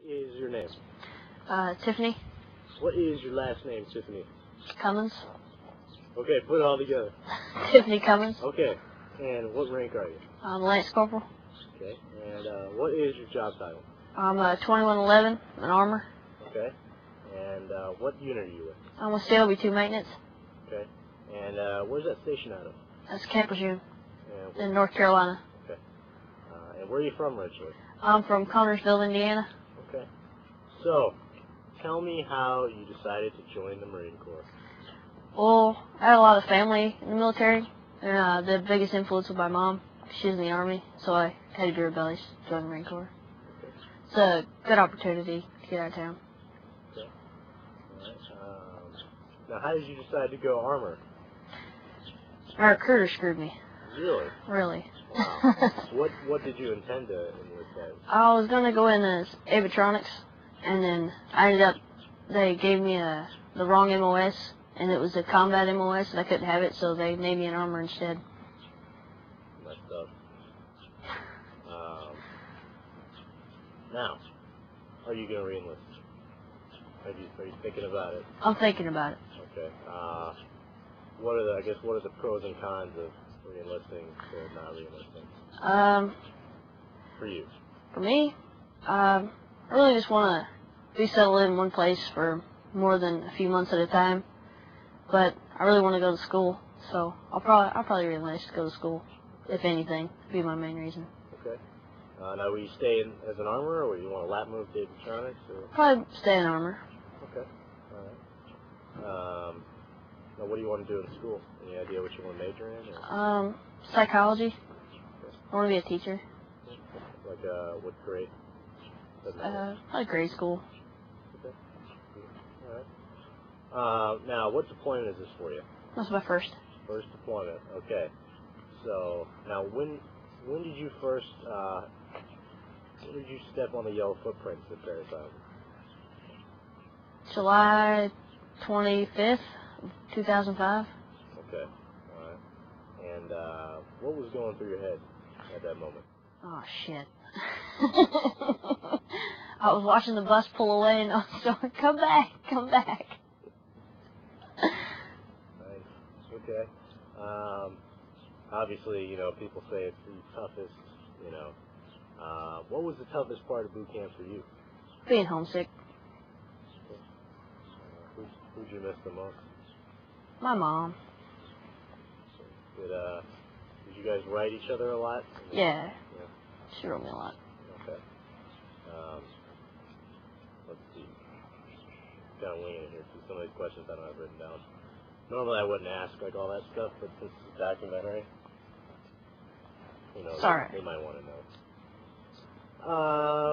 is your name? Tiffany. What is your last name, Tiffany? Cummins. Okay, put it all together. Tiffany Cummins. Okay, and what rank are you? I'm Lance Corporal. Okay, and what is your job title? I'm 2111, an armor. Okay, and what unit are you with? I'm with CLB2 maintenance. Okay, and where's that station out of? That's Camp Lejeune And in North Carolina. Okay, and where are you from originally? I'm from Connersville, Indiana. Okay, so tell me how you decided to join the Marine Corps. Well, I had a lot of family in the military, and the biggest influence was my mom. She was in the Army, so I had to be rebellious to join the Marine Corps. Okay. It's a good opportunity to get out of town. Okay. All right. Now, how did you decide to go armor? My recruiter screwed me. Really? Really. Wow. What did you intend to enlist as? I was going to go in as aviatronics, and then I ended up, they gave me the wrong MOS, and it was a combat MOS, and I couldn't have it, so they made me an armor instead. Messed up. Now, are you going to re-enlist? Are you thinking about it? I'm thinking about it. Okay. What are the pros and cons of re-enlisting to not re-enlisting? For you? For me, I really just want to be settled in one place for more than a few months at a time. But I really want to go to school, so I'll probably re-enlist to go to school, if anything, would be my main reason. Okay. Now, will you stay in as an armor, or will you want to lap move to aviatronics? Or? Probably stay in armor. Okay. All right. Now, what do you want to do in school? Any idea what you want to major in? Or? Psychology. Okay. I want to be a teacher. Like, what grade? Probably grade school. Okay. All right. Now, what deployment is this for you? That's my first. First deployment. Okay. So, now, when did you first, when did you step on the yellow footprints at Paris Island? July 25th, 2005. Okay. All right. And what was going through your head at that moment? Oh, shit. I was watching the bus pull away, and I was going, come back, come back. Nice. Okay. Obviously, you know, people say it's the toughest, you know. What was the toughest part of boot camp for you? Being homesick. Who'd you miss the most? My mom. Did you guys write each other a lot? Yeah. She wrote me a lot. Okay. Let's see. Kind of winging it here, because some of these questions I don't have written down. Normally I wouldn't ask like all that stuff, but since it's a documentary, you know, they might want to know.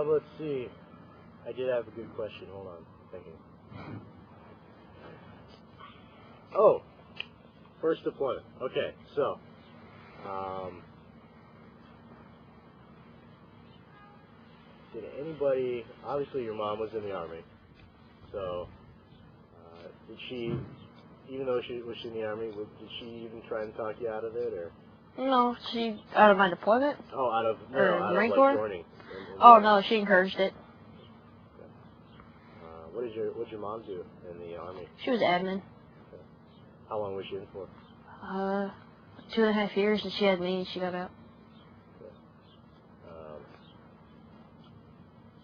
Let's see. I did have a good question. Hold on. I'm thinking. Oh, first deployment. Okay, so, did anybody, obviously your mom was in the Army, so, did she, even though she was in the Army, did she even try and talk you out of it, or? No, she, out of my deployment? Oh, out of Marine Corps? joining. Oh, no, she encouraged it. Okay. What did your mom do in the Army? She was admin. Okay. How long was she in for? 2.5 years, and she had me, and she got out. Okay.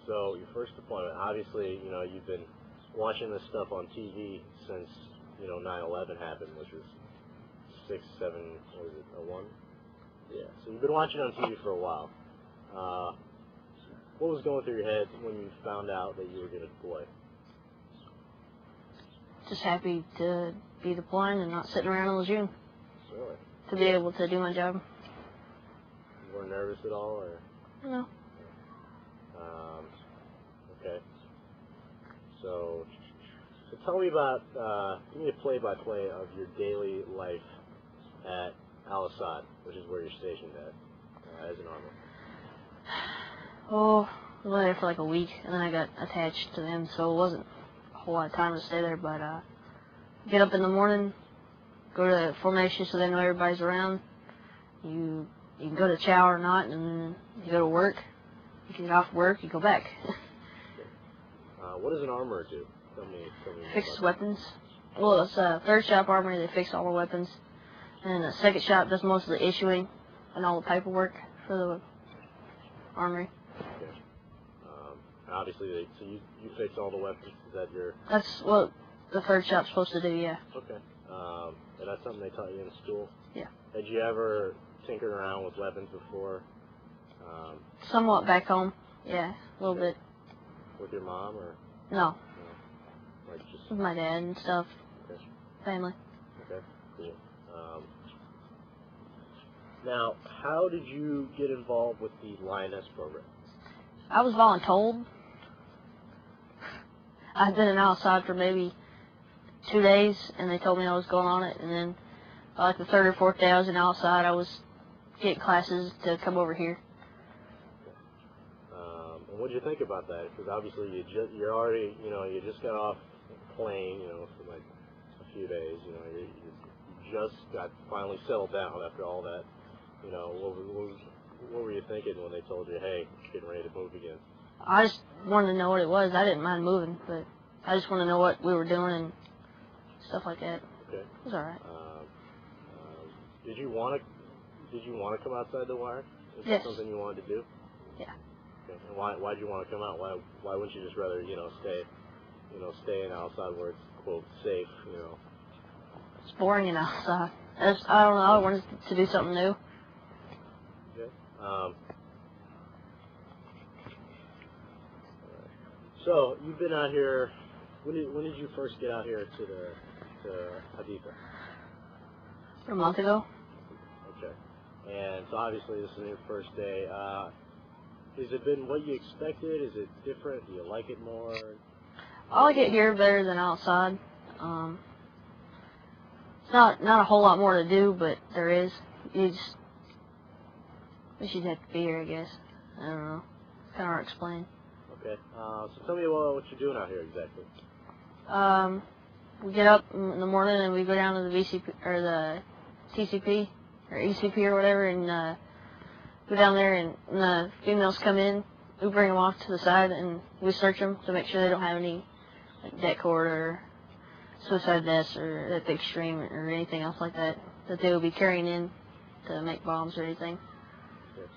So your first deployment, obviously, you know, you've been watching this stuff on TV since, you know, 9/11 happened, which was 01? Yeah. So you've been watching on TV for a while. What was going through your head when you found out that you were going to deploy? Just happy to be deploying and not sitting around in Lejeune. Really? To be able to do my job. You weren't nervous at all, or? No. Okay. So tell me about, give me a play-by-play of your daily life at Al-Assad, which is where you're stationed at, as an armor. Oh, I was there for like a week, and then I got attached to them, so it wasn't a whole lot of time to stay there, but get up in the morning, go to formation so they know everybody's around. You can go to chow or not, and then you go to work. You get off work, you go back. What does an armorer do? Tell me more Fix about weapons. Well, it's a third shop armory. They fix all the weapons. And the second shop does most of the issuing and all the paperwork for the armory. that. Okay. Obviously, so you fix all the weapons. Is that your... That's what the third shop's supposed to do, yeah. Okay. And that's something they taught you in school? Yeah. Had you ever tinkered around with weapons before? Somewhat back home, yeah, a little bit. With your mom, or? No, Like just... with my dad and stuff, Okay. family. Okay, cool. Now, how did you get involved with the Lioness Program? I was voluntold. I'd been outside for maybe 2 days, and they told me I was going on it, and then by like the third or fourth day I was in outside, I was getting classes to come over here. And what did you think about that? Because obviously you're already, you just got off the plane, for like a few days, you just got finally settled down after all that. What were you thinking when they told you, hey, getting ready to move again? I just wanted to know what it was. I didn't mind moving, but I just wanted to know what we were doing and stuff like that. Okay. It was all right. Did you want to come outside the wire? Is Yes. that something you wanted to do? Yeah. Okay. And why did you want to come out? Why wouldn't you just rather stay in outside where it's quote safe? It's boring outside. I don't know. I wanted to do something new. Okay. So you've been out here. When did you first get out here to Haditha? A month ago. Okay. And so obviously this is your first day. Has it been what you expected? Is it different? Do you like it more? I like it here better than outside. It's not a whole lot more to do, but there is. You should have to be here, I guess. I don't know. It's kind of hard to explain. Okay. So tell me what you're doing out here exactly. We get up in the morning and we go down to the VCP or the TCP or ECP or whatever, and go down there, and when the females come in, we bring them off to the side and we search them to make sure they don't have any debt cord or suicide vests or that big stream or anything else like that they would be carrying in to make bombs or anything. Okay.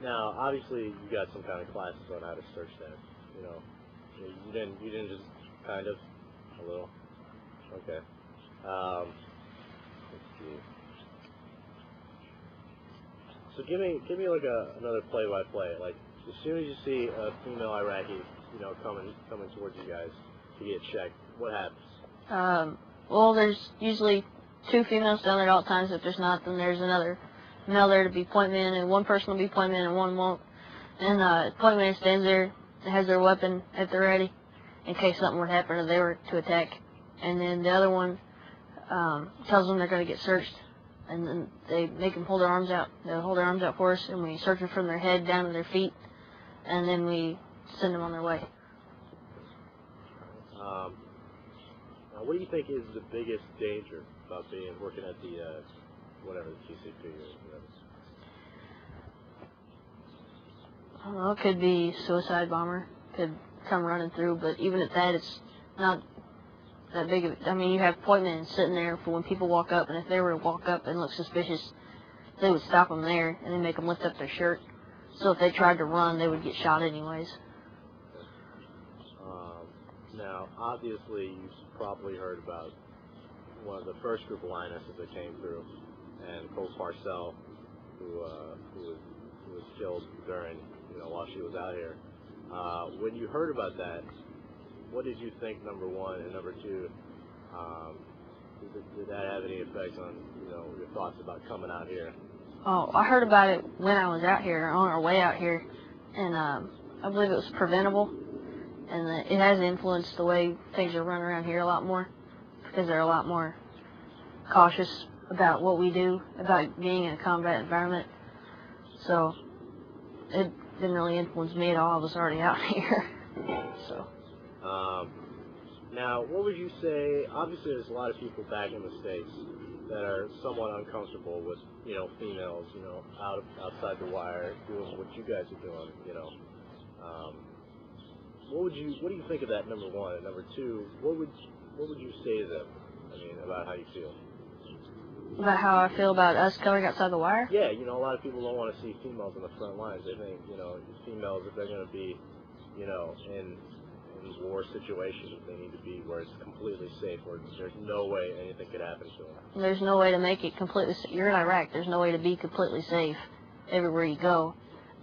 Now, obviously, you got some kind of classes on how to search that. You didn't just kind of a little. Okay. Let's see. So give me like another play-by-play. Like as soon as you see a female Iraqi, coming towards you guys to get checked, what happens? Well, there's usually 2 females down there at all times. If there's not, then there's another male there to be point man, and one person will be point man and one won't. And point man stands there and has their weapon at the ready in case something would happen or they were to attack. And then the other one tells them they're going to get searched, and then they make them hold their arms out. They'll hold their arms out for us, and we search them from their head down to their feet, and then we send them on their way. Now, what do you think is the biggest danger about working at the whatever the TCP or whatever? I don't know, it could be suicide bomber, could come running through, but even at that, it's not that big of it. I mean, you have point men sitting there for when people walk up, and if they were to walk up and look suspicious, they would stop them there and then make them lift up their shirt. So if they tried to run, they would get shot anyways. Now, obviously, you've probably heard about one of the first group of lionesses that came through, and Cole Parcell, who was killed during, while she was out here. When you heard about that, what did you think, number one, and number two, did that have any effect on, your thoughts about coming out here? Oh, I heard about it when I was out here, on our way out here, and I believe it was preventable, and it has influenced the way things are run around here a lot more, because they're a lot more cautious about what we do, about being in a combat environment. So it didn't really influence me at all. I was already out here. So. Now, what would you say? Obviously, there's a lot of people back in the States that are somewhat uncomfortable with, females, outside the wire, doing what you guys are doing, What do you think of that, number one? And number two, what would you say to them? I mean, about how you feel? About how I feel about us going outside the wire? Yeah, you know, a lot of people don't want to see females on the front lines. They think, you know, females, if they're going to be, you know, in war situations, they need to be where it's completely safe, where there's no way anything could happen to them. There's no way to make it completely safe. You're in Iraq. There's no way to be completely safe everywhere you go.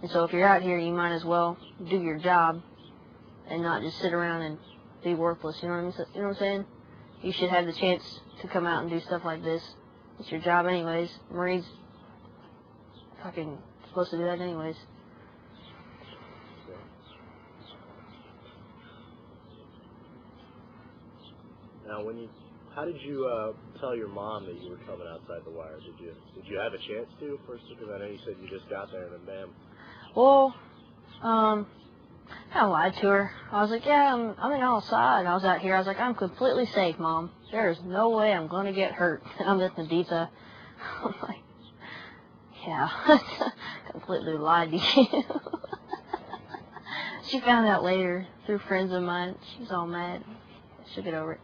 And so if you're out here, you might as well do your job and not just sit around and be worthless. You know what I'm saying? You should have the chance to come out and do stuff like this. It's your job anyways. Marines fucking supposed to do that anyways. Now, how did you tell your mom that you were coming outside the wire? Did you have a chance to first? Because I know you said you just got there and then bam. Well, I lied to her. I was like, yeah, I'm in outside. I was out here. I was like, I'm completely safe, Mom. There is no way I'm going to get hurt. I'm at Medita. I'm like, yeah, completely lied to you. She found out later through friends of mine. She was all mad. She'll get over it.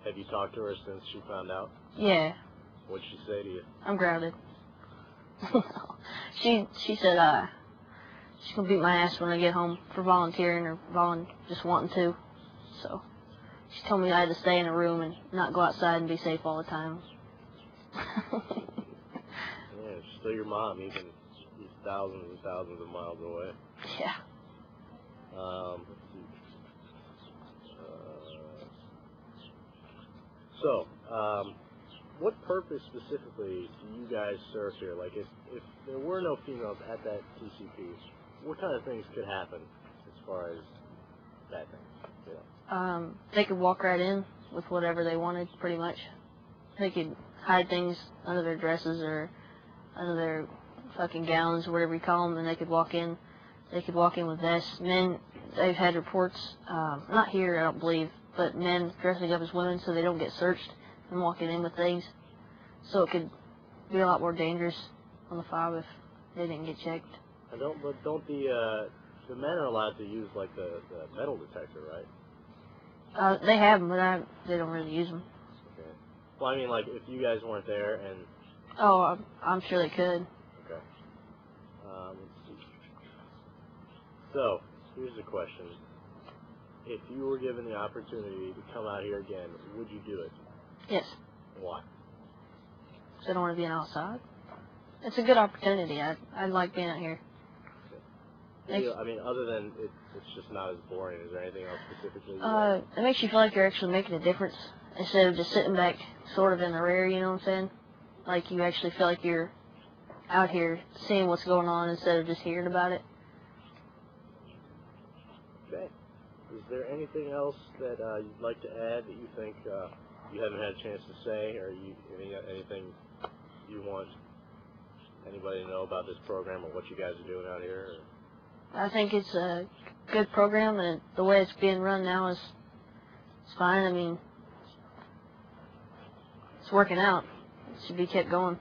Have you talked to her since she found out? Yeah. What'd she say to you? I'm grounded. She said she's gonna beat my ass when I get home for volunteering or just wanting to. So she told me I had to stay in a room and not go outside and be safe all the time. Yeah, she's still your mom, even she's thousands and thousands of miles away. Yeah. Let's see. So, what purpose specifically do you guys serve here? Like, if there were no females at that TCP, what kind of things could happen as far as that thing? Yeah. They could walk right in with whatever they wanted, pretty much. They could hide things under their dresses or under their fucking gowns or whatever you call them, and they could walk in. They could walk in with vests. Men, they've had reports, not here, I don't believe, but men dressing up as women so they don't get searched and walking in with things. So it could be a lot more dangerous on the fob if they didn't get checked. And don't the men are allowed to use like the metal detector, right? They have them, but they don't really use them. Okay. Well, I mean, like if you guys weren't there and. Oh, I'm sure they could. Okay. Let's see. So here's the question. If you were given the opportunity to come out here again, would you do it? Yes. Why? Because I don't want to be outside. It's a good opportunity. I like being out here. Okay. I mean, other than it's just not as boring. Is there anything else specifically? It makes you feel like you're actually making a difference instead of just sitting back sort of in the rear, you know what I'm saying? Like you actually feel like you're out here seeing what's going on instead of just hearing about it. Okay. Is there anything else that you'd like to add that you think you haven't had a chance to say, or anything you want anybody to know about this program or what you guys are doing out here? Or? I think it's a good program, and the way it's being run now is fine. I mean, it's working out. It should be kept going.